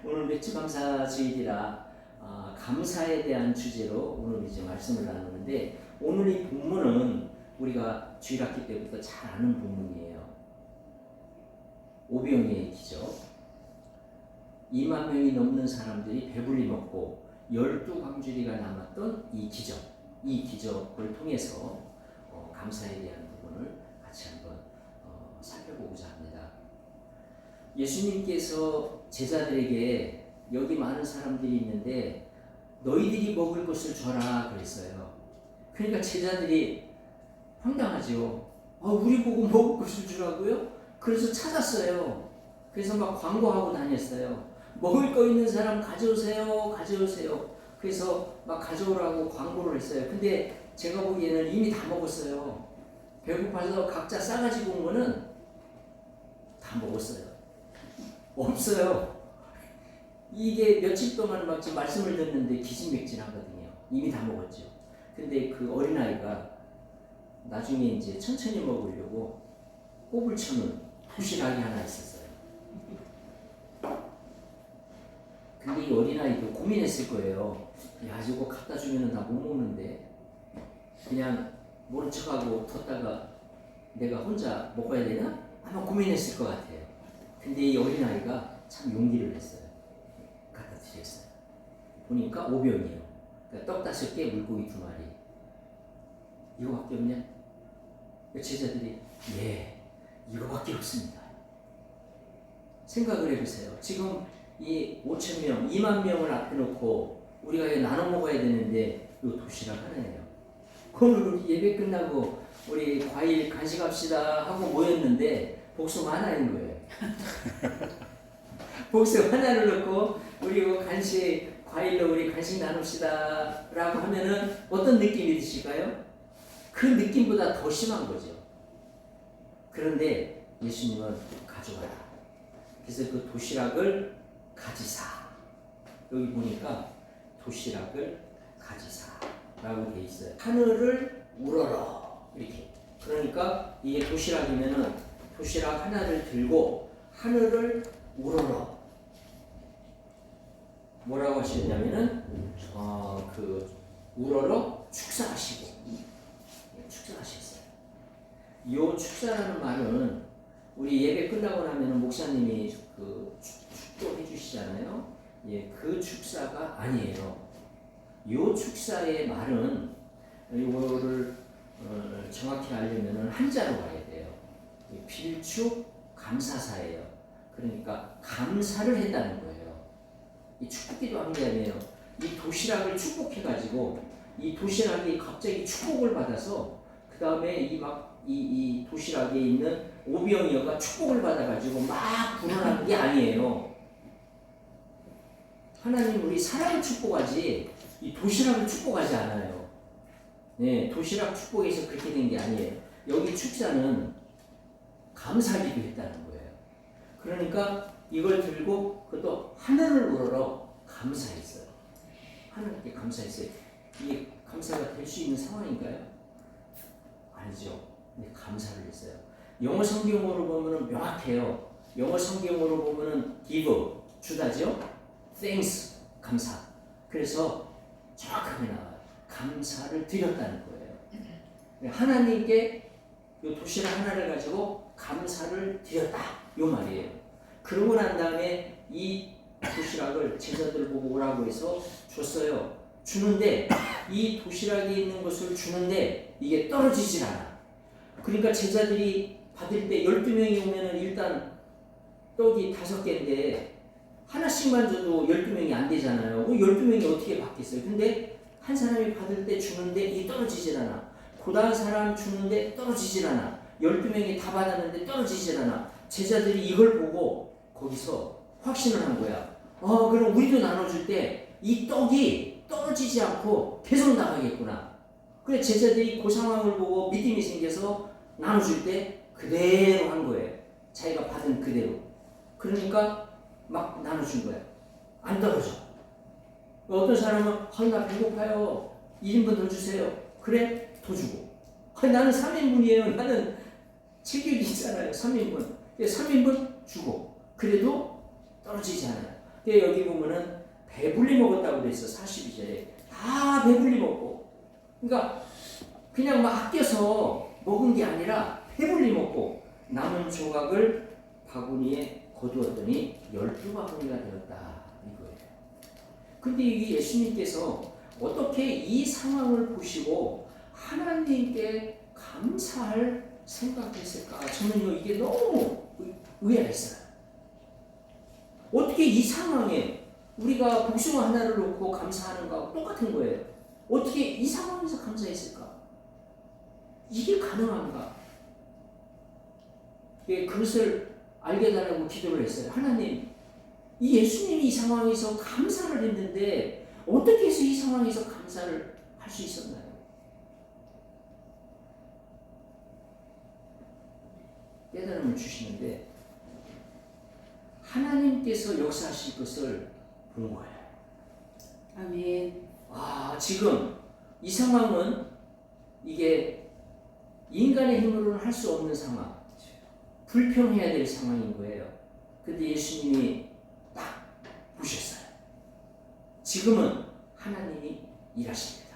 오늘 맥주감사주일이라 감사에 대한 주제로 오늘 이제 말씀을 나누는데, 오늘 이 본문은 우리가 주일학기 때부터 잘 아는 본문이에요. 오병이의 기적. 2만 명이 넘는 사람들이 배불리 먹고 12광주리가 남았던 이 기적. 이 기적을 통해서 감사에 대한 부분을 같이 한번 살펴보고자 합니다. 예수님께서 제자들에게 여기 많은 사람들이 있는데 너희들이 먹을 것을 줘라 그랬어요. 그러니까 제자들이 황당하죠. 우리 보고 먹을 것을 주라고요? 그래서 찾았어요. 그래서 막 광고하고 다녔어요. 먹을 거 있는 사람 가져오세요, 가져오세요. 그래서 막 가져오라고 광고를 했어요. 근데 제가 보기에는 이미 다 먹었어요. 배고파서 각자 싸가지고 온 거는 다 먹었어요. 없어요. 이게 며칠 동안 막 지금 말씀을 듣는데 기진맥진하거든요. 이미 다 먹었죠. 근데 그 어린아이가 나중에 이제 천천히 먹으려고 꼽을 쳐놓은 도시락이 하나 있었어요. 근데 이 어린아이도 고민했을 거예요. 야, 이거 갖다 주면 나 못 먹는데 그냥 모른 척하고 뒀다가 내가 혼자 먹어야 되나? 아마 고민했을 것 같아요. 근데 이 어린아이가 참 용기를 냈어요. 갖다 드렸어요. 보니까 5병이에요. 그러니까 떡 5개, 물고기 2마리. 이거밖에 없냐? 제자들이 예, 이거밖에 없습니다. 생각을 해보세요. 지금 이 5,000명, 2만 명을 앞에 놓고 우리가 이거 나눠 먹어야 되는데 이 도시락 하나예요. 오늘 예배 끝나고 우리 과일 간식합시다 하고 모였는데 복숭아 하나인 거예요. 복숭아 하나를 넣고 우리 이거 간식, 과일로 우리 간식 나눕시다 라고 하면은 어떤 느낌이 드실까요? 그 느낌보다 더 심한 거죠. 그런데 예수님은 가져가라. 그래서 그 도시락을 가지사. 여기 보니까 도시락을 가지사라고 돼 있어요. 하늘을 우러러 이렇게. 그러니까 이게 도시락이면은 도시락 하나를 들고 하늘을 우러러. 뭐라고 하시냐면은 그 우러러 축사하시고 축사하셨어요. 이 축사라는 말은 우리 예배 끝나고 나면은 목사님이 그 축도해 주시잖아요. 예, 그 축사가 아니에요. 이 축사의 말은 이거를 정확히 알려면은 한자로 가야 돼요. 필축 감사사예요. 그러니까 감사를 했다는 거예요. 이 축복기도 하는 게 아니에요. 이 도시락을 축복해가지고 이 도시락이 갑자기 축복을 받아서 그 다음에 이 도시락에 있는 오병이어가 축복을 받아가지고 막 불어나는 게 아니에요. 하나님 우리 사람을 축복하지 이 도시락을 축복하지 않아요. 네, 도시락 축복에서 그렇게 된 게 아니에요. 여기 축사는 감사기도 했다는 거예요. 그러니까 이걸 들고 그것도 하늘을 우러러 감사했어요. 하나님께 감사했어요. 이게 감사가 될 수 있는 상황인가요? 아니죠. 근데 감사를 했어요. 영어 성경으로 보면은 명확해요. 영어 성경으로 보면은 give, 주다죠. thanks, 감사. 그래서 정확하게 나와요. 감사를 드렸다는 거예요. 하나님께 이 도시락 하나를 가지고 감사를 드렸다. 이 말이에요. 그러고 난 다음에 이 도시락을 제자들 보고 오라고 해서 줬어요. 주는데 이 도시락에 있는 것을 주는데 이게 떨어지질 않아. 그러니까 제자들이 받을 때 12명이 오면은 일단 떡이 5개인데 하나씩만 줘도 12명이 안 되잖아요. 12명이 어떻게 받겠어요? 근데 한 사람이 받을 때 주는데 이게 떨어지질 않아. 그 다음 사람 주는데 떨어지질 않아. 12명이 다 받았는데 떨어지질 않아. 제자들이 이걸 보고 거기서 확신을 한 거야. 그럼 우리도 나눠줄 때 이 떡이 떨어지지 않고 계속 나가겠구나. 그래 제자들이 그 상황을 보고 믿음이 생겨서 나눠줄 때 그대로 한 거예요. 자기가 받은 그대로. 그러니까 막 나눠준 거야. 안 떨어져. 어떤 사람은 나 배고파요. 1인분 더 주세요. 그래? 더 주고. 나는 3인분이에요. 나는 체격이 있잖아요. 3인분. 3인분 주고. 그래도 떨어지지 않아요. 근데 여기 보면은 배불리 먹었다고 돼 있어. 42절에 다 배불리 먹고. 그러니까 그냥 막 아껴서 먹은 게 아니라 배불리 먹고 남은 조각을 바구니에 거두었더니 12바구니가 되었다 이거예요. 근데 이게 예수님께서 어떻게 이 상황을 보시고 하나님께 감사할 생각했을까? 저는요 이게 너무 의아했어요. 어떻게 이 상황에 우리가 복숭아 하나를 놓고 감사하는 거하고 똑같은 거예요. 어떻게 이 상황에서 감사했을까? 이게 가능한가? 예, 그것을 알게 달라고 기도를 했어요. 하나님, 이 예수님이 이 상황에서 감사를 했는데 어떻게 해서 이 상황에서 감사를 할 수 있었나요? 깨달음을 주시는데 하나님께서 역사하실 것을 본 거예요. 아멘. 아, 지금 이 상황은 이게 인간의 힘으로는 할 수 없는 상황, 불평해야 될 상황인 거예요. 근데 예수님이 딱 보셨어요. 지금은 하나님이 일하십니다.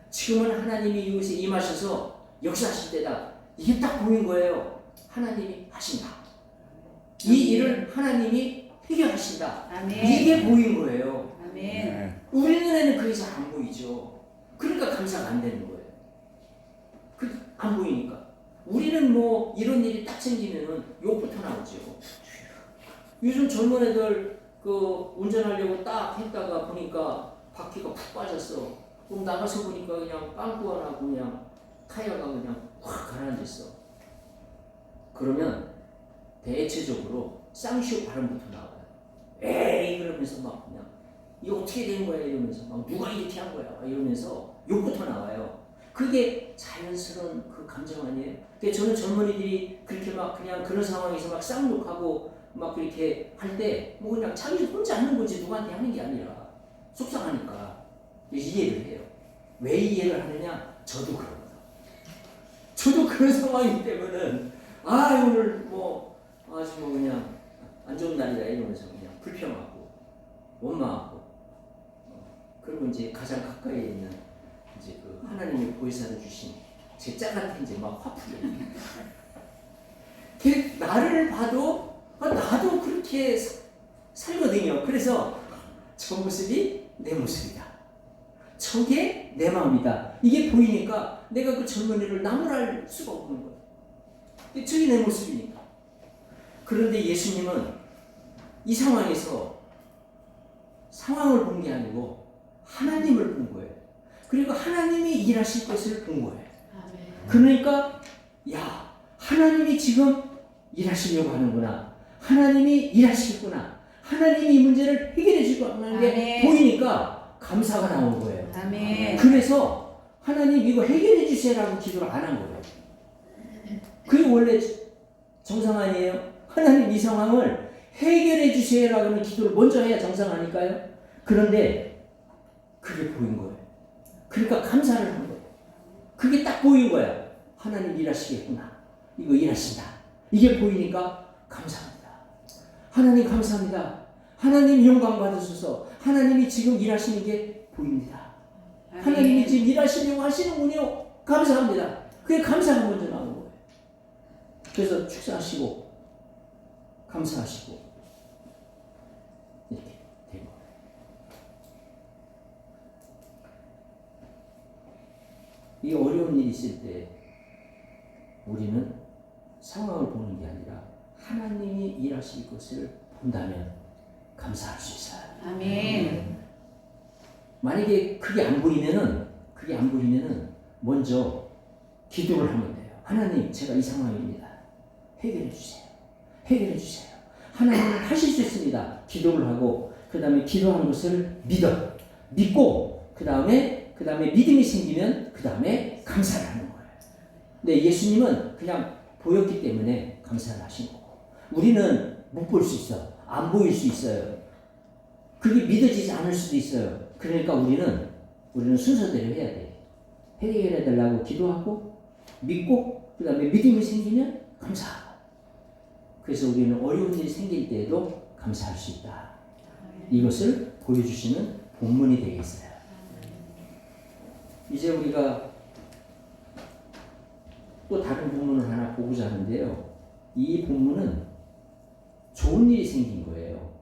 지금은 하나님이 이곳에 임하셔서 역사하실 때다. 이게 딱 보인 거예요. 하나님이 하신다. 이 일을 하나님이 해결하신다. 아멘. 이게 보인 거예요. 아멘. 우리 눈에는 그게 잘 안 보이죠. 그러니까 감사가 안 되는 거예요. 안 보이니까. 우리는 뭐 이런 일이 딱 생기면은 욕부터 나오죠. 요즘 젊은 애들 그 운전하려고 딱 했다가 보니까 바퀴가 푹 빠졌어. 그럼 나가서 보니까 그냥 빵꾸 안 하고 그냥 타이어가 그냥 확 가라앉았어. 그러면 대체적으로 쌍시오 발음부터 나와요. 에이 그러면서 막 그냥 이거 어떻게 된 거야 이러면서 막 누가 이렇게 한 거야 이러면서 욕부터 나와요. 그게 자연스러운 그 감정 아니에요? 근데 저는 젊은이들이 그렇게 막 그냥 그런 상황에서 막 쌍욕하고 막 그렇게 할 때 뭐 그냥 자기 혼자 하는 거지 누구한테 하는 게 아니라 속상하니까 이해를 해요. 왜 이해를 하느냐? 저도 그러거든. 저도 그런 상황이기 때문에 아 오늘 뭐 아주 뭐 그냥 안 좋은 날이다 이러면서 그냥 불평하고 원망하고 그리고 이제 가장 가까이에 있는 이제 그 하나님의 보혜사를 주신 제 짝한테 이제 막 화풀이. 걔 나를 봐도 나도 그렇게 살거든요. 그래서 저 모습이 내 모습이다. 저게 내 마음이다. 이게 보이니까 내가 그 젊은이를 나무랄 수가 없는 거예요. 저게 내 모습이니까. 그런데 예수님은 이 상황에서 상황을 본 게 아니고 하나님을 본 거예요. 그리고 하나님이 일하실 것을 본 거예요. 그러니까 야 하나님이 지금 일하시려고 하는구나. 하나님이 일하시겠구나. 하나님이 이 문제를 해결해 주고 하는 게 보이니까 감사가 나온 거예요. 아멘. 그래서 하나님 이거 해결해 주세요라고 기도를 안 한 거예요. 그게 원래 정상 아니에요? 하나님 이 상황을 해결해 주세요라고 하는 기도를 먼저 해야 정상 아닐까요? 그런데 그게 보인 거예요. 그러니까 감사를 한 거예요. 그게 딱 보인 거야. 하나님 일하시겠구나. 이거 일하신다. 이게 보이니까 감사합니다. 하나님 감사합니다. 하나님 영광 받으셔서 하나님이 지금 일하시는 게 보입니다. 아멘. 하나님이 지금 일하시려고 하시는군요. 감사합니다. 그게 감사가 먼저 나오는 거예요. 그래서 축사하시고 감사하시고 이렇게 된 거예요. 이 어려운 일이 있을 때 우리는 상황을 보는 게 아니라 하나님이 일하실 것을 본다면 감사할 수 있어요. 아멘. 만약에 그게 안 보이면은 먼저 기도를 하면 돼요. 하나님, 제가 이 상황입니다. 해결해 주세요. 해결해 주세요. 하나님은 하실 수 있습니다. 기도를 하고 그 다음에 기도하는 것을 믿고 그 다음에 믿음이 생기면 그 다음에 감사를 하는 거예요. 근데 예수님은 그냥 보였기 때문에 감사를 하신 거고 우리는 못 볼 수 있어. 안 보일 수 있어요. 그게 믿어지지 않을 수도 있어요. 그러니까 우리는 순서대로 해야 돼. 해결해 달라고 기도하고 믿고 그 다음에 믿음이 생기면 감사하고 그래서 우리는 어려운 일이 생길 때에도 감사할 수 있다. 이것을 보여주시는 본문이 되겠어요. 이제 우리가 또 다른 본문을 하나 보고자 하는데요. 이 본문은 좋은 일이 생긴 거예요.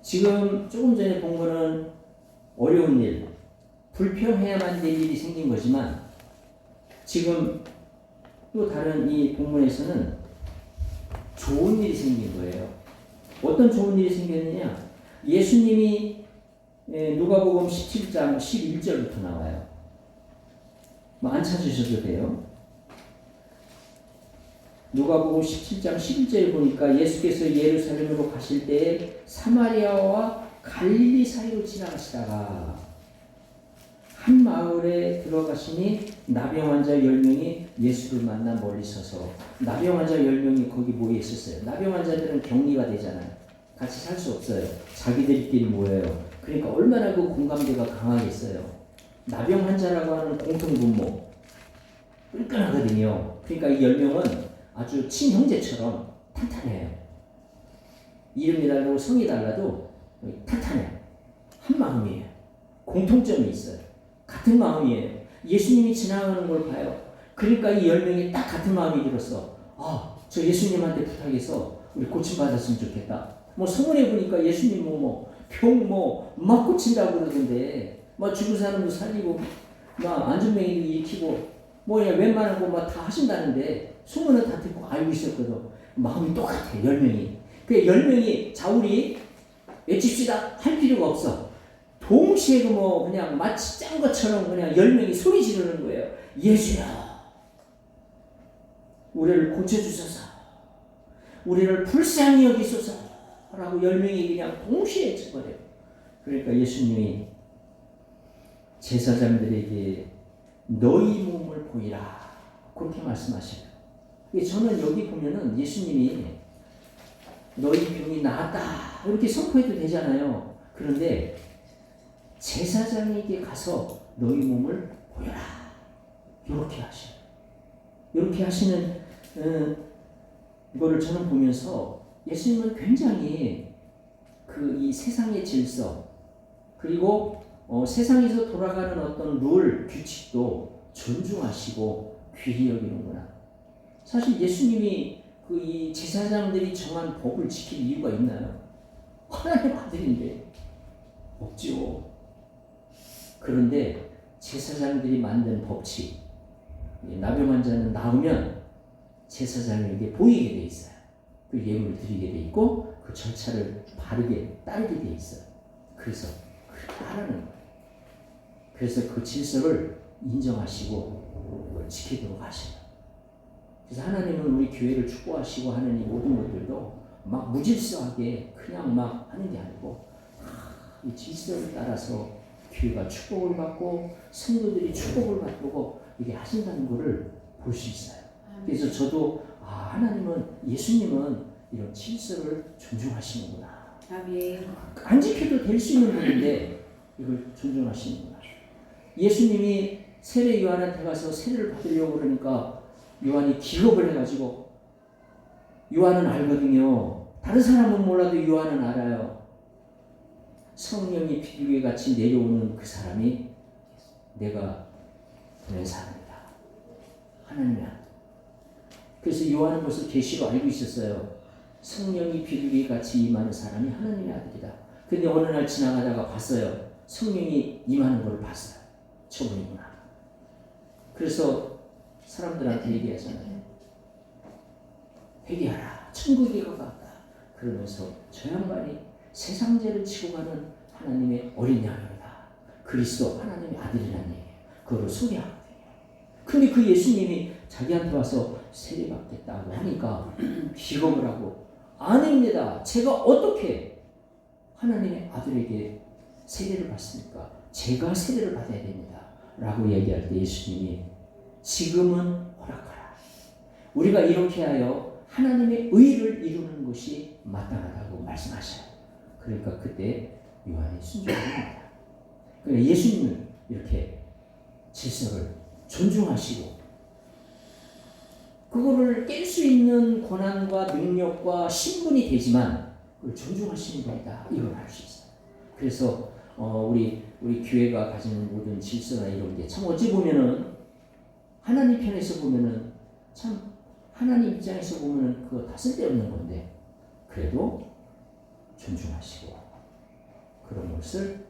지금 조금 전에 본 거는 어려운 일, 불평해야만 될 일이 생긴 거지만 지금 또 다른 이 본문에서는 좋은 일이 생긴 거예요. 어떤 좋은 일이 생겼느냐? 예수님이 누가복음 17장 11절부터 나와요. 안 찾으셔도 돼요. 누가복음 17장 11절에 보니까 예수께서 예루살렘으로 가실 때에 사마리아와 갈릴리 사이로 지나가시다가 한 마을에 들어가시니 나병 환자 10명이 예수를 만나 멀리 서서 나병 환자 10명이 거기 모여 있었어요. 나병 환자들은 격리가 되잖아요. 같이 살 수 없어요. 자기들끼리 모여요. 그러니까 얼마나 그 공감대가 강하겠어요. 나병 환자라고 하는 공통분모 끈끈하거든요. 그러니까 이 10명은 아주 친형제처럼 탄탄해요. 이름이 달라고 성이 달라도 탄탄해요. 한 마음이에요. 공통점이 있어요. 같은 마음이에요. 예수님이 지나가는 걸 봐요. 그러니까 이 10명이 딱 같은 마음이 들었어. 저 예수님한테 부탁해서 우리 고침받았으면 좋겠다. 성문에 보니까 예수님 병 막 고친다고 그러던데 죽은 사람도 살리고 안전뱅이도 일으키고 웬만한 거 다 하신다는데 소문은 다 듣고 알고 있었거든. 마음이 똑같아. 10명이. 그 10명이 자 우리 외칩시다 할 필요가 없어. 동시에 그냥 마치 짠 것처럼 그냥 10명이 소리 지르는 거예요. 예수야, 우리를 고쳐주소서. 우리를 불쌍히 여기소서. 라고 10명이 그냥 동시에 외쳐버려요. 그러니까 예수님이 제사장들에게 너희 몸을 보이라. 그렇게 말씀하셔요. 저는 여기 보면은 예수님이 너희 병이 나았다. 이렇게 선포해도 되잖아요. 그런데 제사장에게 가서 너희 몸을 보여라. 이렇게 하셔요. 이렇게 하시는 이거를 저는 보면서 예수님은 굉장히 이 세상의 질서 그리고 세상에서 돌아가는 어떤 룰, 규칙도 존중하시고 귀히 여기는구나. 사실 예수님이 이 제사장들이 정한 법을 지킬 이유가 있나요? 하나님 아들인데 없지요. 그런데 제사장들이 만든 법칙, 나병 환자는 나으면 제사장에게 보이게 돼 있어요. 그 예물을 드리게 돼 있고 그 절차를 바르게 따르게 돼 있어요. 그래서 그렇게 하라는 거예요. 그래서 그 질서를 인정하시고 지키도록 하셔요. 그래서 하나님은 우리 교회를 축복하시고 하는 이 모든 것들도 무질서하게 그냥 하는 게 아니고 이 질서를 따라서 교회가 축복을 받고 성도들이 축복을 받고 이게 하신다는 것을 볼 수 있어요. 그래서 저도 하나님은 예수님은 이런 질서를 존중하시는구나. 아멘. 안 지켜도 될 수 있는 분인데 이걸 존중하시는구나. 예수님이 세례 요한한테 가서 세례를 받으려고 그러니까 요한이 기겁을 해가지고 요한은 알거든요. 다른 사람은 몰라도 요한은 알아요. 성령이 비둘기 같이 내려오는 그 사람이 내가 보낸 사람이다. 하나님의 아들. 그래서 요한은 벌써 계시로 알고 있었어요. 성령이 비둘기 같이 임하는 사람이 하나님의 아들이다. 근데 어느 날 지나가다가 봤어요. 성령이 임하는 걸 봤어요. 저분이구나. 그래서 사람들한테 얘기하잖아요. 회개하라. 천국에 가깝다. 그러면서 저 양반이 세상 죄를 지고 가는 하나님의 어린 양이다. 그리스도 하나님의 아들이라는 얘기예요. 그거를 소개하거든요. 근데 그 예수님이 자기한테 와서 세례받겠다고 하니까 기겁을 하고 아닙니다. 제가 어떻게 하나님의 아들에게 세례를 받습니까? 제가 세례를 받아야 됩니다. 라고 얘기할 때 예수님이 지금은 허락하라. 우리가 이렇게 하여 하나님의 의를 이루는 것이 마땅하다고 말씀하셔요. 그러니까 그때 요한이 순종합니다. 그러니까 예수님은 이렇게 질서를 존중하시고 그거를 깰 수 있는 권한과 능력과 신분이 되지만 그걸 존중하시는 분이다. 이걸 알 수 있어요. 그래서 우리 교회가 가지는 모든 질서나 이런 게 참 어찌 보면은 하나님 편에서 보면은 참 하나님 입장에서 보면은 그거 다 쓸데없는 건데 그래도 존중하시고 그런 것을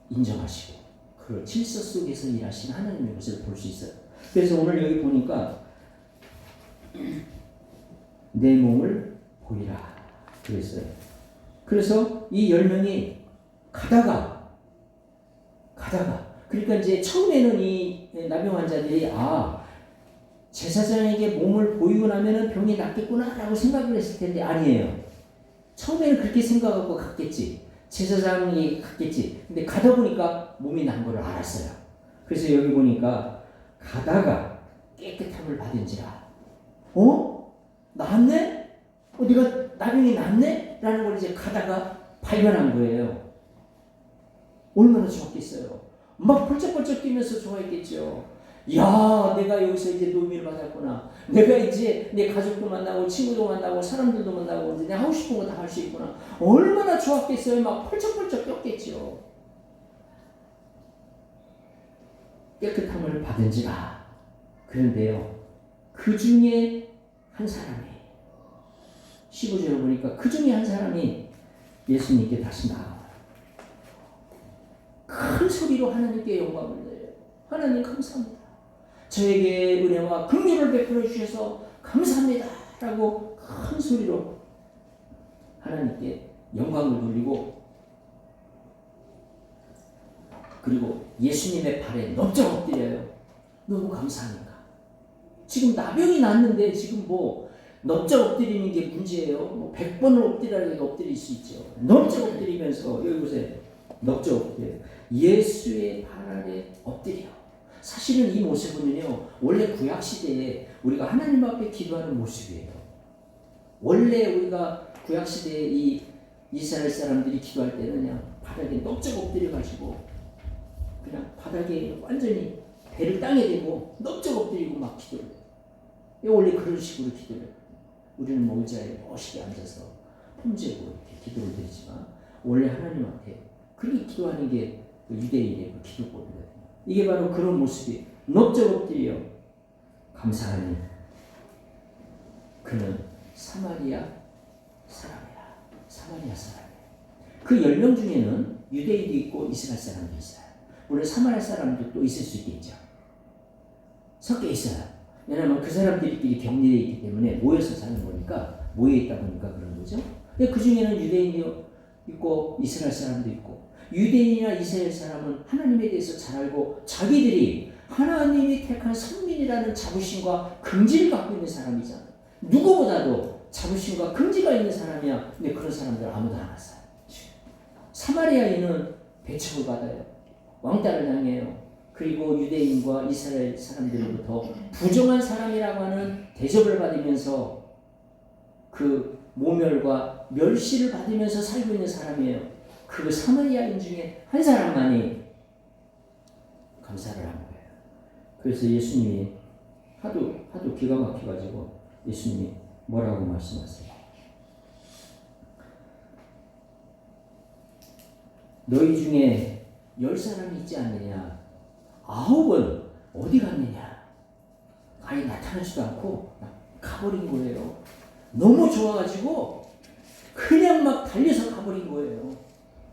인정하시고 그 질서 속에서 일하시는 하나님의 것을 볼 수 있어요. 그래서 오늘 여기 보니까 내 몸을 보이라 그랬어요. 그래서 이 10명이 가다가 그러니까 이제 처음에는 이 나병 환자들이 제사장에게 몸을 보이고 나면은 병이 낫겠구나라고 생각을 했을 텐데 아니에요. 처음에는 그렇게 생각하고 갔겠지. 제사장이 갔겠지. 근데 가다 보니까 몸이 난 거를 알았어요. 그래서 여기 보니까 가다가 깨끗함을 받은지라. 낫네? 네가 나병이 낫네? 라는 걸 이제 가다가 발견한 거예요. 얼마나 좋았겠어요. 막 펄쩍펄쩍 뛰면서 좋아했겠죠. 야, 내가 여기서 이제 노임을 받았구나. 내가 이제 내 가족도 만나고 친구도 만나고 사람들도 만나고 이제 내가 하고 싶은 거 다 할 수 있구나. 얼마나 좋았겠어요. 막 펄쩍펄쩍 뛰었겠죠. 깨끗함을 받은지라. 그런데요, 그 중에 한 사람이 15절에 보니까 그 중에 한 사람이 예수님께 다시 나아와요. 큰 소리로 하나님께 영광을 드려요. 하나님 감사합니다. 저에게 은혜와 긍휼을 베풀어 주셔서 감사합니다. 라고 큰 소리로 하나님께 영광을 돌리고 그리고 예수님의 발에 넙적 엎드려요. 너무 감사합니다. 지금 나병이 났는데 지금 뭐 넙적 엎드리는 게 문제예요. 뭐 100번을 엎드리라고 엎드릴 수 있죠. 넙적 엎드리면서 여기 보세요. 넙적 엎드려요. 예수의 발 아래 엎드려. 사실은 이 모습은요, 원래 구약 시대에 우리가 하나님 앞에 기도하는 모습이에요. 원래 우리가 구약 시대에 이 이스라엘 사람들이 기도할 때는 그냥 바닥에 넙적 엎드려 가지고 그냥 바닥에 완전히 배를 땅에 대고 넙적 엎드리고 막 기도를 해요. 원래 그런 식으로 기도를 해요. 우리는 뭐 의자에 멋있게 앉아서 품제고 이렇게 기도를 드리지만 원래 하나님 앞에 그렇게 기도하는 게 유대인의 그 기도법이거든요. 이게 바로 그런 모습이 넙적 엎드려 감사하니 그는 사마리아 사람이라. 사마리아 사람이에요. 그 10명 중에는 유대인도 있고 이스라엘 사람도 있어요. 물론 사마리아 사람도 또 있을 수 있겠죠. 섞여 있어요. 왜냐하면 그 사람들끼리 격리되어 있기 때문에 모여서 사는 거니까 모여 있다 보니까 그런 거죠. 근데 그 중에는 유대인도 있고 이스라엘 사람도 있고 유대인이나 이스라엘 사람은 하나님에 대해서 잘 알고 자기들이 하나님이 택한 선민이라는 자부심과 긍지를 갖고 있는 사람이잖아요. 누구보다도 자부심과 긍지가 있는 사람이야. 근데 그런 사람들 아무도 안 왔어요. 사마리아인은 배척을 받아요. 왕따를 당해요. 그리고 유대인과 이스라엘 사람들로부터 부정한 사람이라고 하는 대접을 받으면서 그 모멸과 멸시를 받으면서 살고 있는 사람이에요. 그 사마리아인 중에 한 사람만이 감사를 한 거예요. 그래서 예수님이 하도 기가 막혀가지고 예수님이 뭐라고 말씀하세요? 너희 중에 10사람이 있지 않느냐? 9은 어디 갔느냐? 아예 나타나지도 않고 가버린 거예요. 너무 좋아가지고 그냥 막 달려서 가버린 거예요.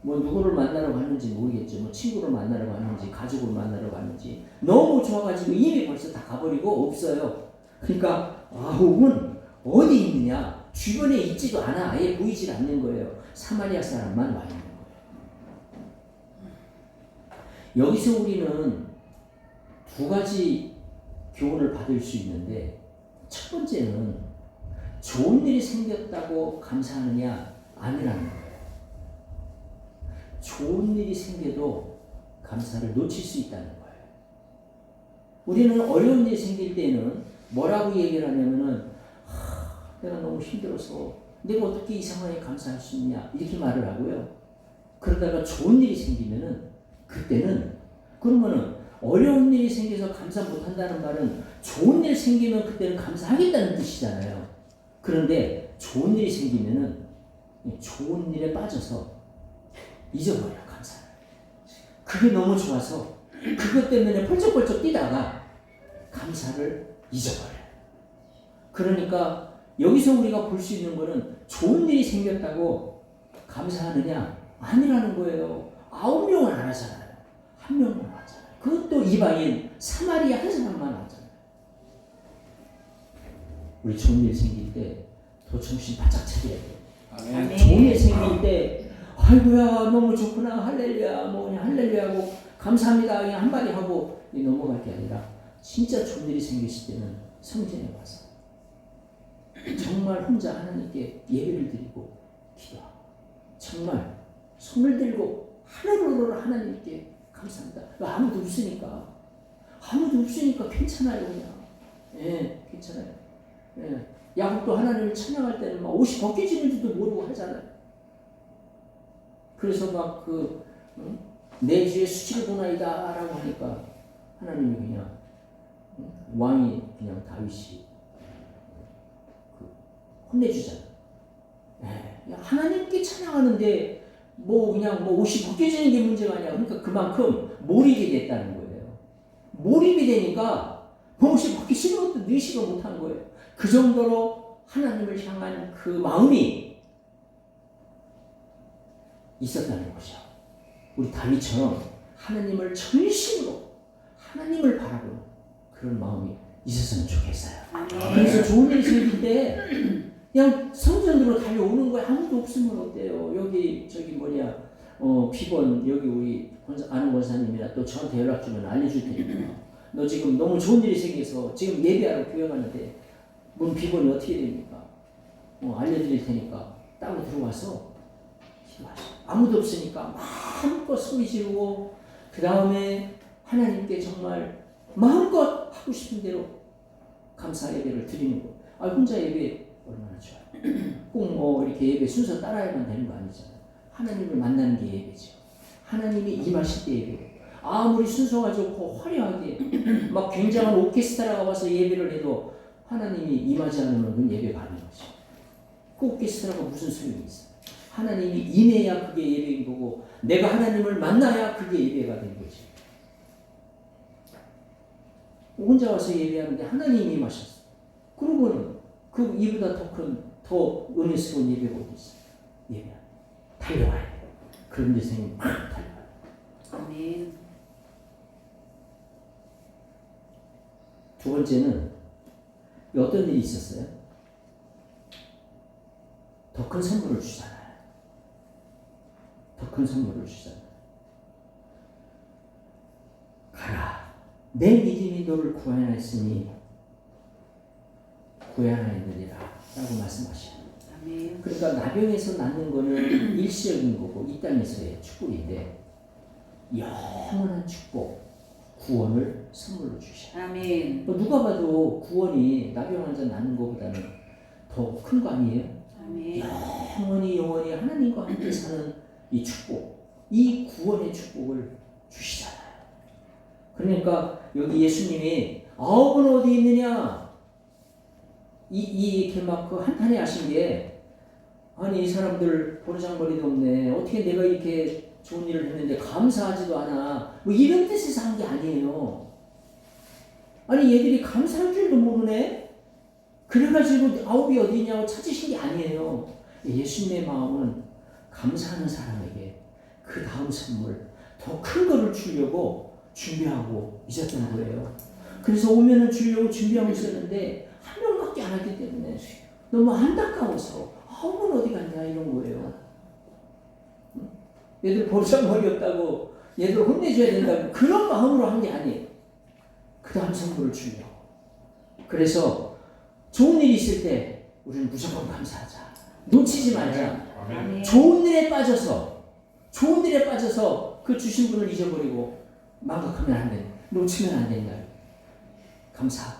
뭐 누구를 만나러 갔는지 모르겠죠. 뭐 친구를 만나러 갔는지 가족을 만나러 갔는지 너무 좋아가지고 이미 벌써 다 가버리고 없어요. 그러니까 9은 어디 있느냐? 주변에 있지도 않아. 아예 보이질 않는 거예요. 사마리아 사람만 와 있는 거예요. 여기서 우리는 두 가지 교훈을 받을 수 있는데 첫 번째는 좋은 일이 생겼다고 감사하느냐 아니라는 거예요. 좋은 일이 생겨도 감사를 놓칠 수 있다는 거예요. 우리는 어려운 일이 생길 때는 뭐라고 얘기를 하냐면은 내가 너무 힘들어서 내가 어떻게 이 상황에 감사할 수 있냐 이렇게 말을 하고요. 그러다가 좋은 일이 생기면은 그때는 그러면은 어려운 일이 생겨서 감사 못한다는 말은 좋은 일 생기면 그때는 감사하겠다는 뜻이잖아요. 그런데 좋은 일이 생기면은 좋은 일에 빠져서 잊어버려요. 감사를. 그게 너무 좋아서 그것 때문에 펄쩍펄쩍 뛰다가 감사를 잊어버려요. 그러니까 여기서 우리가 볼 수 있는 거는 좋은 일이 생겼다고 감사하느냐? 아니라는 거예요. 9명은 안 하잖아요. 1명만 하잖아요. 그것도 이방인 사마리아 한 사람만 하잖아요. 우리 좋은 일 생길 때 더 정신 바짝 차려야 돼요. 아멘. 좋은 일 생길 때 아이고야 너무 좋구나 할렐루야 뭐 그냥 할렐루야 하고 감사합니다 그냥 한마디 하고 넘어갈 게 아니라 진짜 좋은 일이 생겼을 때는 성전에 와서 정말 혼자 하나님께 예배를 드리고 기도하고 정말 손을 들고 하늘으로 하나님께 감사합니다. 아무도 없으니까 괜찮아요 그냥. 예, 괜찮아요. 예. 야곱도 하나님을 찬양할 때는 막 옷이 벗겨지는지도 모르고 하잖아요. 그래서 막 내 주에 수치를 보나이다라고 하니까 하나님이 그냥 왕이 그냥 다윗이 혼내주잖아요. 예, 하나님께 찬양하는데 뭐 그냥 뭐 옷이 벗겨지는 게 문제가 아니야. 그러니까 그만큼 몰입이 됐다는 거예요. 몰입이 되니까 옷이 벗겨지는 것도 의식을 못한 거예요. 그 정도로 하나님을 향한 그 마음이 있었다는 거죠. 우리 다윗처럼 하나님을 전심으로 하나님을 바라보는 그런 마음이 있었으면 좋겠어요. 그래서 좋은 일이 생길 때 그냥 성전으로 달려오는 거야. 아무도 없으면 어때요? 여기 비번 여기 우리 아는 권사님이나 또 저한테 연락 주면 알려줄 테니까 너 지금 너무 좋은 일이 생겨서 지금 예배하러 교회 가는데 문 비번이 어떻게 됩니까? 알려드릴 테니까 따로 들어와서 기도하시오. 아무도 없으니까 마음껏 소리 지르고 그 다음에 하나님께 정말 마음껏 하고 싶은 대로 감사 예배를 드리는 거. 혼자 예배 얼마나 좋아요. 꼭 이렇게 예배 순서 따라야만 되는 거 아니잖아요. 하나님을 만나는 게 예배죠. 하나님이 임하실 때 예배고 아무리 순서가 좋고 화려하게 막 굉장한 오케스트라가 와서 예배를 해도 하나님이 임하지 않으면 그건 예배가 아닌 거죠. 그 오케스트라가 무슨 소용이 있어요. 하나님이 임해야 그게 예배인 거고 내가 하나님을 만나야 그게 예배가 된 거지. 혼자 와서 예배하는데 하나님이 임하셨어. 그러고는 그 이보다 더 은혜스러운 예배가 어디 있어요. 예배 달려와야 돼요. 그런 데 생기면 달려와야 돼요. 아멘. 두 번째는 어떤 일이 있었어요? 더 큰 선물을 주잖아요. 더 큰 선물을 주잖아요. 가라. 내 믿음이 너를 구원하였으니 구원하였느니라 라고 말씀하셔요. 아멘. 그러니까 나병에서 낳는 거는 일시적인 거고 이 땅에서의 축복인데 영원한 축복, 구원을 선물로 주셔요. 아멘. 누가 봐도 구원이 나병 환자 낳는 것보다는 더 큰 거 아니에요? 아멘. 영원히 하나님과 함께 사는 이 축복, 이 구원의 축복을 주시잖아요. 그러니까 여기 예수님이 9은 어디 있느냐? 이렇게 막 그 한탄해 하신 게 아니 이 사람들 보르장머리도 없네. 어떻게 내가 이렇게 좋은 일을 했는데 감사하지도 않아. 뭐 이런 뜻에서 한 게 아니에요. 아니 얘들이 감사할 줄도 모르네. 그래가지고 9이 어디 있냐고 찾으신 게 아니에요. 예수님의 마음은 감사하는 사람에게 그 다음 선물 더 큰 거를 주려고 준비하고 있었던 거예요. 그래서 오면은 주려고 준비하고 있었는데 한 명밖에 안 하기 때문에 너무 안타까워서 9은 어디 갔냐 이런 거예요. 얘들 보르장머리 없다고 얘들 혼내줘야 된다고 그런 마음으로 한 게 아니에요. 그 다음 선물을 주려고. 그래서 좋은 일이 있을 때 우리는 무조건 감사하자. 놓치지 말자. 아멘. 좋은 일에 빠져서 그 주신 분을 잊어버리고 망각하면 안 돼. 놓치면 안 된다. 감사.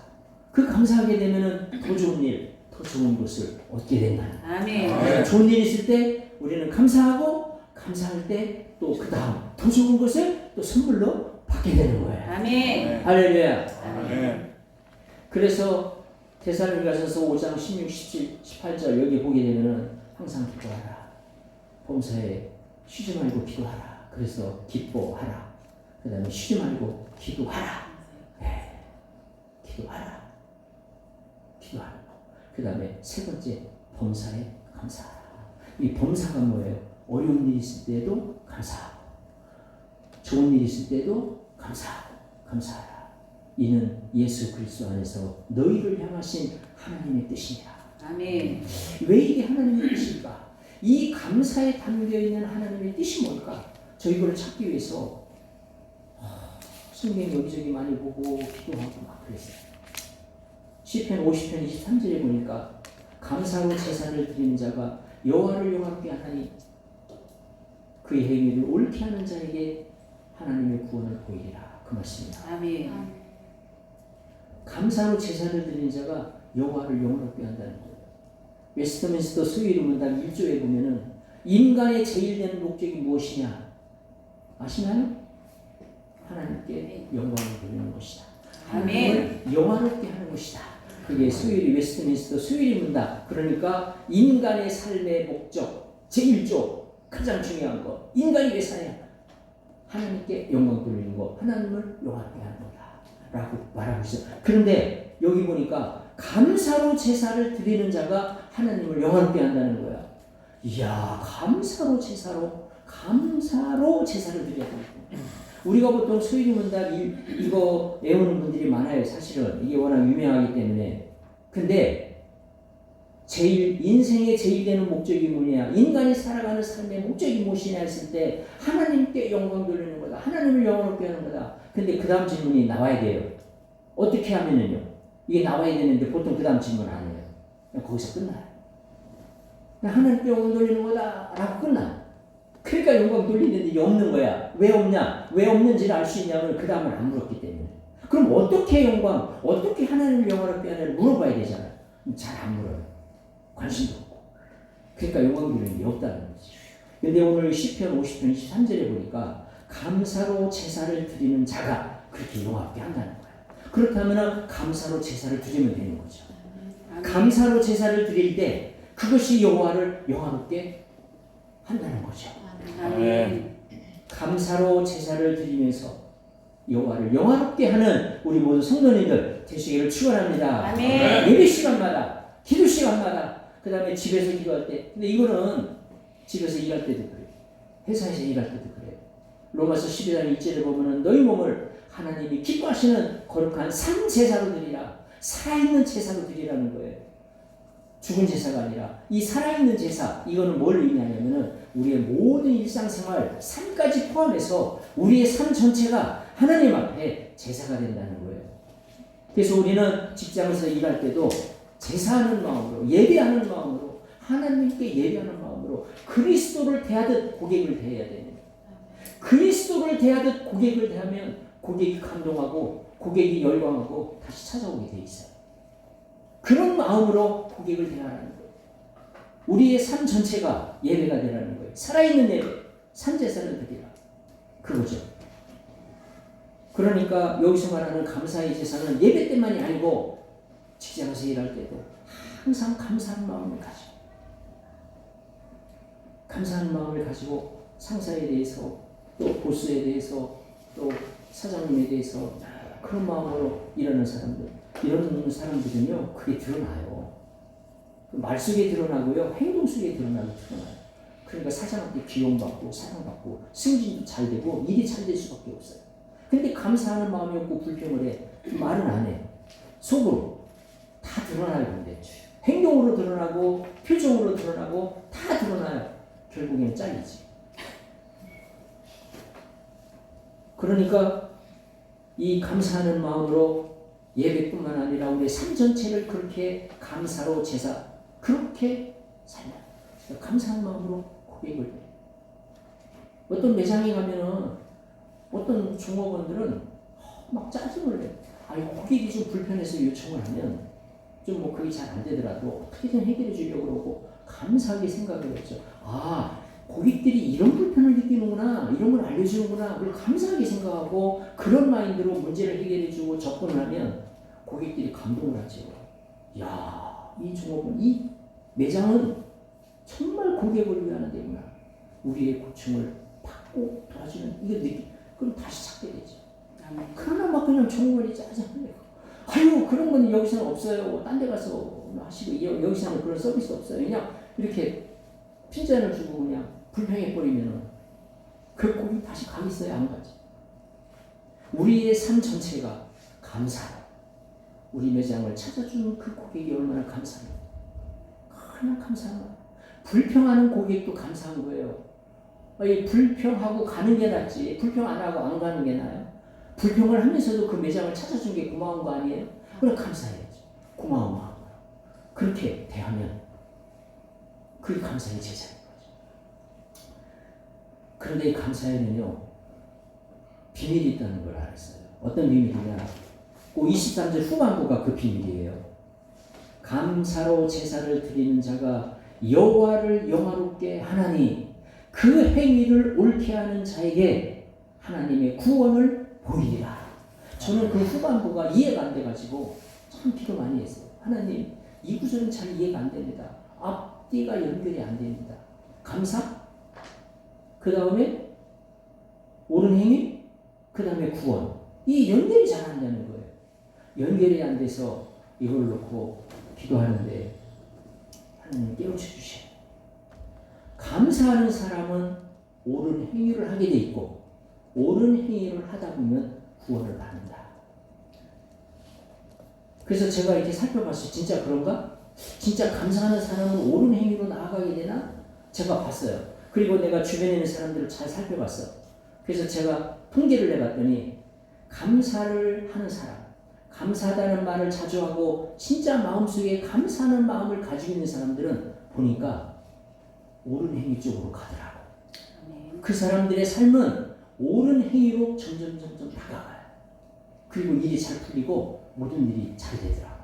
그 감사하게 되면은 더 좋은 일, 더 좋은 것을 얻게 된다. 아멘. 좋은 일이 있을 때 우리는 감사하고 감사할 때 또 그 다음 더 좋은 것을 또 선물로 받게 되는 거예요. 아멘. 할렐루야. 아멘. 그래서 데살로니가서서 5장 16, 17, 18절 여기 보게 되면은 항상 기도하라. 범사에 쉬지 말고 기도하라. 그래서 기뻐하라. 그 다음에 쉬지 말고 기도하라. 네. 기도하라. 기도하라. 그 다음에 세 번째, 범사에 감사하라. 이 범사가 뭐예요? 어려운 일이 있을 때도 감사하고, 좋은 일이 있을 때도 감사하고, 감사하라. 이는 예수 그리스도 안에서 너희를 향하신 하나님의 뜻이니라. 아멘. 왜 이게 하나님의 뜻일까? 이 감사에 담겨있는 하나님의 뜻이 뭘까? 저 이걸 찾기 위해서 성경 여기저기 많이 보고 기도하고 막 그랬어요. 시편 50편 23절에 보니까 감사로 제사를 드리는 자가 여호와를 영화롭게 하나니 그의 행위를 옳게 하는 자에게 하나님의 구원을 보이리라. 그 말씀입니다. 아멘. 감사로 제사를 드리는 자가 여호와를 영화롭게 한다는 거예요. 웨스트민스터 수요일 문답 1조에 보면은 인간의 제일 되는 목적이 무엇이냐 아시나요? 하나님께 영광을 돌리는 것이다. 하나님을 영화롭게 하는 것이다. 그게 수요일이 웨스트민스터 수요일 문답. 그러니까 인간의 삶의 목적 제1조 가장 중요한 거 인간이 왜 사냐? 하나님께 영광 돌리는 거, 하나님을 영화롭게 하는 거다 라고 말하고 있어요. 그런데 여기 보니까 감사로 제사를 드리는 자가 하나님을 영화롭게 한다는 거야. 이야, 감사로 제사를 드려야 되고. 우리가 보통 수요일 문답 이거 외우는 분들이 많아요. 사실은 이게 워낙 유명하기 때문에. 근데 인생의 제일 되는 목적이 뭐냐? 인간이 살아가는 삶의 목적이 무엇이냐 했을 때 하나님께 영광 돌리는 거다. 하나님을 영화롭게 하는 거다. 근데 그 다음 질문이 나와야 돼요. 어떻게 하면은요? 이게 나와야 되는데 보통 그 다음 질문 안 해요. 그냥 거기서 끝나요. 그냥 하나님께 영광 돌리는 거다 라고 끝나. 그러니까 영광 돌리는 일이 없는 거야. 왜 없냐? 왜 없는지를 알 수 있냐면 그 다음을 안 물었기 때문에. 그럼 어떻게 어떻게 하나님을 영화롭게 하냐를 물어봐야 되잖아요. 잘 안 물어요. 관심도 없고. 그러니까 영광 돌리는 게 없다는 거지. 근데 오늘 시편 50편 23절에 보니까 감사로 제사를 드리는 자가 그렇게 영화롭게 한다는 거예요. 그렇다면 감사로 제사를 드리면 되는 거죠. 감사로 제사를 드릴 때 그것이 여호와를 영화롭게 한다는 거죠. 아멘. 감사로 제사를 드리면서 여호와를 영화롭게 하는 우리 모두 성도님들 되시기를 축원합니다. 아멘. 예배 시간마다, 기도 시간마다, 그 다음에 집에서 기도할 때. 근데 이거는 집에서 일할 때도 그래요. 회사에서 일할 때도 그래요. 로마서 12장 1절에 보면은 너희 몸을 하나님이 기뻐하시는 거룩한 산 제사로 드리라. 살아있는 제사로 드리라는 거예요. 죽은 제사가 아니라 이 살아있는 제사, 이거는 뭘 의미하냐면은 우리의 모든 일상생활 삶까지 포함해서 우리의 삶 전체가 하나님 앞에 제사가 된다는 거예요. 그래서 우리는 직장에서 일할 때도 제사하는 마음으로, 예배하는 마음으로, 하나님께 예배하는 마음으로 그리스도를 대하듯 고객을 대해야 됩니다. 그리스도를 대하듯 고객을 대하면 고객이 감동하고 고객이 열광하고 다시 찾아오게 돼 있어요. 그런 마음으로 고객을 대하라는 거예요. 우리의 삶 전체가 예배가 되라는 거예요. 살아있는 예배, 산제사를 드리라. 그거죠. 그러니까 여기서 말하는 감사의 제사는 예배 때만이 아니고 직장에서 일할 때도 항상 감사한 마음을 가지고, 감사한 마음을 가지고 상사에 대해서 또 보스에 대해서 또 사장님에 대해서 그런 마음으로 일하는 사람들, 이런 사람들은요 그게 드러나요. 말 속에 드러나고요, 행동 속에 드러나요. 그러니까 사장한테 기용받고 사랑받고 승진도 잘 되고 일이 잘 될 수밖에 없어요. 근데 감사하는 마음이 없고 불평을 해. 말은 안 해. 속으로 다 드러나요. 근데 행동으로 드러나고 표정으로 드러나고 다 드러나요. 결국엔 잘리지. 그러니까 이 감사하는 마음으로 예배뿐만 아니라 우리의 삶 전체를 그렇게 감사로 제사 그렇게 살려. 감사한 마음으로 고객을 해. 어떤 매장에 가면은 어떤 종업원들은 막 짜증을 내. 아니 고객이 좀 불편해서 요청을 하면 좀 뭐 그게 잘 안 되더라도 어떻게든 해결해 주려고 그러고 감사하게 생각을 했죠. 아, 고객들이 이런 불편을 느끼는구나, 이런 걸 알려주는구나, 그걸 감사하게 생각하고 그런 마인드로 문제를 해결해 주고 접근을 하면 고객들이 감동을 하죠. 야, 이 종업원, 이 매장은 정말 고객을 위하는 데구나. 우리의 고충을 받고 도와주는, 이거 그럼 다시 찾게 되죠. 아멘. 그러나 막 그냥 정말이 짜증내고 아유 그런 건 여기서는 없어요. 딴 데 가서 하시고 여기서는 그런 서비스 없어요. 그냥 이렇게 핀잔을 주고 그냥 불평해 버리면은 그 고객 다시 가겠어요? 안 가지. 우리의 삶 전체가 감사. 우리 매장을 찾아주는 그 고객이 얼마나 감사해요. 그냥 감사한 거예요. 불평하는 고객도 감사한 거예요. 불평하고 가는 게 낫지 불평 안 하고 안 가는 게 나아요. 불평을 하면서도 그 매장을 찾아준 게 고마운 거 아니에요? 그럼 감사해야죠. 고마운 마음으로. 그렇게 대하면 그게 감사의 제자인 거죠. 그런데 이 감사에는요 비밀이 있다는 걸 알았어요. 어떤 비밀이냐? 그 23절 후반부가 그 비밀이에요. 감사로 제사를 드리는 자가 여호와를 영화롭게 하나니 그 행위를 옳게 하는 자에게 하나님의 구원을 보이리라. 저는 그 후반부가 이해가 안 돼가지고 참 기도 많이 했어요. 하나님 이 구절은 잘 이해가 안 됩니다. 앞뒤가 연결이 안 됩니다. 감사, 그 다음에 옳은 행위, 그 다음에 구원. 이 연결이 잘 안 되는 거예요. 연결이 안 돼서 이걸 놓고 기도하는데 하나님 깨우쳐 주셔요. 감사하는 사람은 옳은 행위를 하게 돼 있고 옳은 행위를 하다 보면 구원을 받는다. 그래서 제가 이렇게 살펴봤어요. 진짜 그런가? 진짜 감사하는 사람은 옳은 행위로 나아가게 되나? 제가 봤어요. 그리고 내가 주변에 있는 사람들을 잘 살펴봤어. 그래서 제가 통계를 내봤더니 감사를 하는 사람, 감사하다는 말을 자주 하고 진짜 마음속에 감사하는 마음을 가지고 있는 사람들은 보니까 옳은 행위 쪽으로 가더라고. 그 사람들의 삶은 옳은 행위로 점점 다가가요. 그리고 일이 잘 풀리고 모든 일이 잘 되더라고.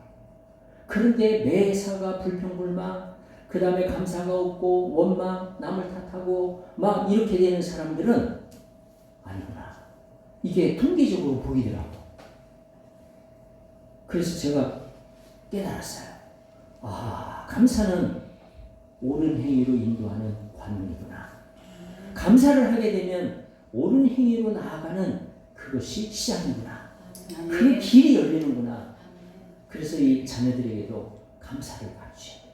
그런데 매사가 불평불만, 그 다음에 감사가 없고 원망, 남을 탓하고 막 이렇게 되는 사람들은 아니구나. 이게 통계적으로 보이더라고. 그래서 제가 깨달았어요. 아, 감사는 옳은 행위로 인도하는 관문이구나. 감사를 하게 되면 옳은 행위로 나아가는 그것이 시작이구나. 그 길이 열리는구나. 그래서 이 자녀들에게도 감사를 가르쳐야 돼요.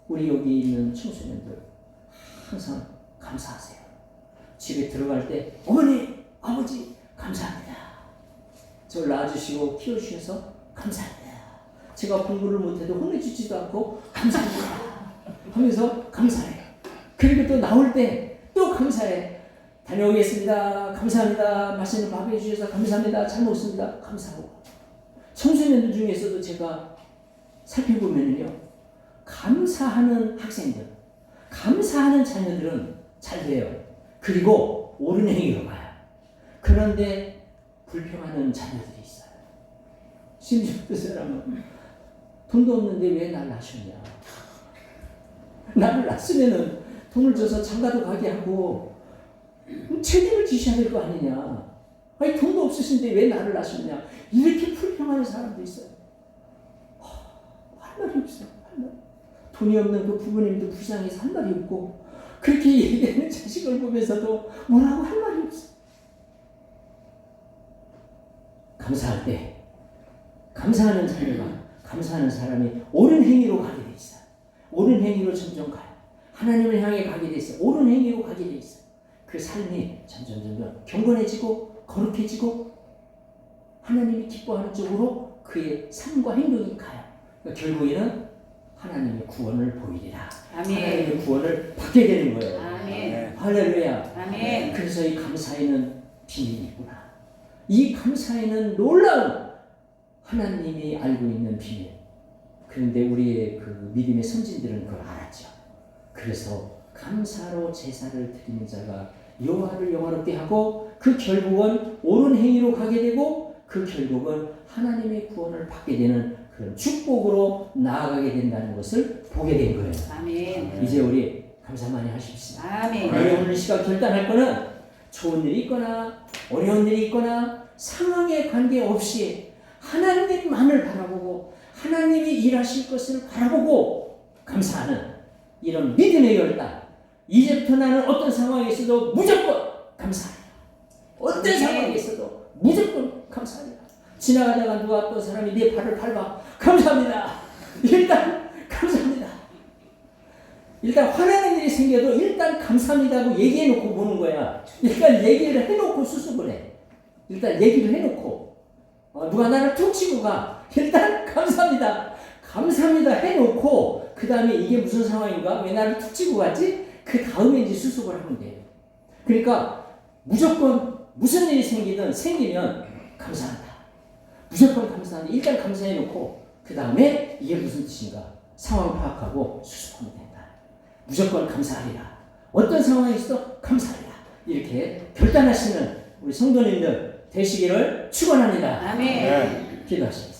우리 여기 있는 청소년들 항상 감사하세요. 집에 들어갈 때 어머니, 아버지 감사합니다. 저를 낳아주시고 키워주셔서 감사합니다. 제가 공부를 못해도 혼내주지도 않고 감사합니다 하면서 감사해요. 그리고 또 나올 때 또 감사해. 다녀오겠습니다. 감사합니다. 맛있는 밥 해주셔서 감사합니다. 잘 먹습니다. 감사하고. 청소년들 중에서도 제가 살펴보면요, 감사하는 학생들, 감사하는 자녀들은 잘 돼요. 그리고 옳은 행위로 가요. 그런데 불평하는 자녀들이 있어요. 심지어 그 사람은 돈도 없는데 왜 날 낳으셨냐. 나를 낳았으면은 돈을 줘서 장가도 가게 하고 책임을 지셔야 될 거 아니냐. 아니 돈도 없으신데 왜 나를 낳으셨냐. 이렇게 불평하는 사람도 있어요. 할 말이 없어요. 할 말. 돈이 없는 그 부모님도 불쌍해서 할 말이 없고 그렇게 얘기하는 자식을 보면서도 뭐라고 할 말이 없어요. 감사할 때 감사하는 자녀가 감사하는 사람이 옳은 행위로 가게 돼 있어요. 옳은 행위로 점점 가요. 하나님을 향해 가게 돼 있어요. 옳은 행위로 가게 돼 있어요. 그 삶이 점점 경건해지고 거룩해지고 하나님이 기뻐하는 쪽으로 그의 삶과 행동이 가요. 그러니까 결국에는 하나님의 구원을 보이리라. 아멘. 하나님의 구원을 받게 되는 거예요. 아멘. 할렐루야. 아멘. 그래서 이 감사에는 비밀이 있구나. 이 감사에는 놀라운 하나님이 알고 있는 비밀. 그런데 우리의 그 믿음의 선진들은 그걸 알았죠. 그래서 감사로 제사를 드리는 자가 여호와를 영화롭게 하고 그 결국은 옳은 행위로 가게 되고 그 결국은 하나님의 구원을 받게 되는 그런 축복으로 나아가게 된다는 것을 보게 된 거예요. 아멘. 이제 우리 감사 많이 하십시다. 아멘. 오늘 시간 결단할 거는 좋은 일이 있거나 어려운 일이 있거나 상황에 관계없이 하나님만을 바라보고 하나님이 일하실 것을 바라보고 감사하는 이런 믿음의 결단. 이제부터 나는 어떤 상황에서도 무조건 감사해요. 어떤 아멘. 상황에 있어도 무조건 감사합니다. 지나가다가 누가 어떤 사람이 내 발을 밟아 감사합니다. 일단 감사합니다. 일단 화나는 일이 생겨도 일단 감사합니다고 얘기해놓고 보는 거야. 일단 얘기를 해놓고 수습을 해. 일단 얘기를 해놓고 누가 나를 툭 치고 가. 일단 감사합니다. 감사합니다 해놓고 그 다음에 이게 무슨 상황인가? 왜 나를 툭 치고 갔지? 그 다음에 이제 수습을 하면 돼요. 그러니까 무조건 무슨 일이 생기면 감사합니다. 무조건 감사합니다. 일단 감사해놓고 그 다음에 이게 무슨 뜻인가? 상황 파악하고 수습하면 된다. 무조건 감사하리라. 어떤 상황에서도 감사하리라. 이렇게 결단하시는 우리 성도님들 되시기를 축원합니다. 아멘. 기도하시겠습니다.